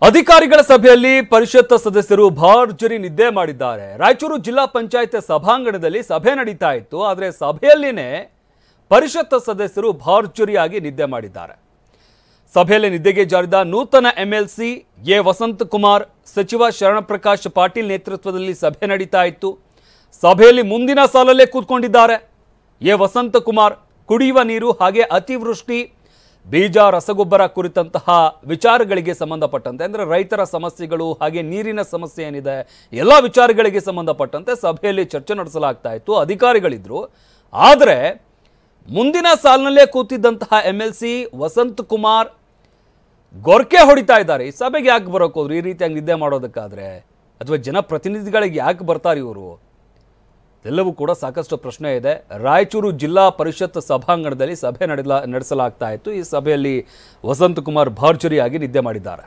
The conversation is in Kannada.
ಅಧಿಕಾರಿಗಳ ಸಭೆಯಲ್ಲಿ ಪರಿಷತ್ ಸದಸ್ಯರು ಭರ್ಜರಿ ನಿದ್ದೆ ಮಾಡಿದ್ದಾರೆ. ರಾಯಚೂರು ಜಿಲ್ಲಾ ಪಂಚಾಯತ್ ಸಭಾಂಗಣದಲ್ಲಿ ಸಭೆ ನಡೀತಾ ಇತ್ತು. ಆದರೆ ಸಭೆಯಲ್ಲಿನೇ ಪರಿಷತ್ ಸದಸ್ಯರು ಭರ್ಜರಿಯಾಗಿ ನಿದ್ದೆ ಮಾಡಿದ್ದಾರೆ. ಸಭೆಯಲ್ಲಿ ನಿದ್ದೆಗೆ ಜಾರಿದ ನೂತನ ಎಂಎಲ್ಸಿ ಎ ವಸಂತ್ ಕುಮಾರ್, ಸಚಿವ ಶರಣಪ್ರಕಾಶ್ ಪಾಟೀಲ್ ನೇತೃತ್ವದಲ್ಲಿ ಸಭೆ ನಡೀತಾ ಇತ್ತು. ಸಭೆಯಲ್ಲಿ ಮುಂದಿನ ಸಾಲಲ್ಲೇ ಕೂತ್ಕೊಂಡಿದ್ದಾರೆ. ಎ ವಸಂತ್ ಕುಮಾರ್ ಕುಡಿಯುವ ನೀರು ಹಾಗೆ ಅತಿವೃಷ್ಟಿ, ಬೀಜ, ರಸಗೊಬ್ಬರ ಕುರಿತಂತಹ ವಿಚಾರಗಳಿಗೆ ಸಂಬಂಧಪಟ್ಟಂತೆ, ಅಂದರೆ ರೈತರ ಸಮಸ್ಯೆಗಳು ಹಾಗೆ ನೀರಿನ ಸಮಸ್ಯೆ ಏನಿದೆ ಎಲ್ಲ ವಿಚಾರಗಳಿಗೆ ಸಂಬಂಧಪಟ್ಟಂತೆ ಸಭೆಯಲ್ಲಿ ಚರ್ಚೆ ನಡೆಸಲಾಗ್ತಾ ಇತ್ತು. ಅಧಿಕಾರಿಗಳಿದ್ರು. ಆದರೆ ಮುಂದಿನ ಸಾಲಿನಲ್ಲೇ ಕೂತಿದ್ದಂತಹ ಎಂಎಲ್ಸಿ ವಸಂತ್ ಕುಮಾರ್ ಗೊರಕೆ ಹೊಡಿತಾ ಇದ್ದಾರೆ. ಈ ಸಭೆಗೆ ಯಾಕೆ ಬರೋಕೆ ಹೋದ್ರು? ಈ ರೀತಿಯಾಗಿ ನಿದ್ದೆ ಮಾಡೋದಕ್ಕಾದ್ರೆ ಅಥವಾ ಜನಪ್ರತಿನಿಧಿಗಳಿಗೆ ಯಾಕೆ ಬರ್ತಾರೆ ಇವರು? ಎಲ್ಲವೂ ಕೂಡ ಸಾಕಷ್ಟು ಪ್ರಶ್ನೆ ಇದೆ. ರಾಯಚೂರು ಜಿಲ್ಲಾ ಪರಿಷತ್ ಸಭಾಂಗಣದಲ್ಲಿ ಸಭೆ ನಡೆಸಲಾಗ್ತಾ ಇತ್ತು. ಈ ಸಭೆಯಲ್ಲಿ ವಸಂತ್ ಕುಮಾರ್ ಭರ್ಜರಿಯಾಗಿ ನಿದ್ದೆ ಮಾಡಿದ್ದಾರೆ.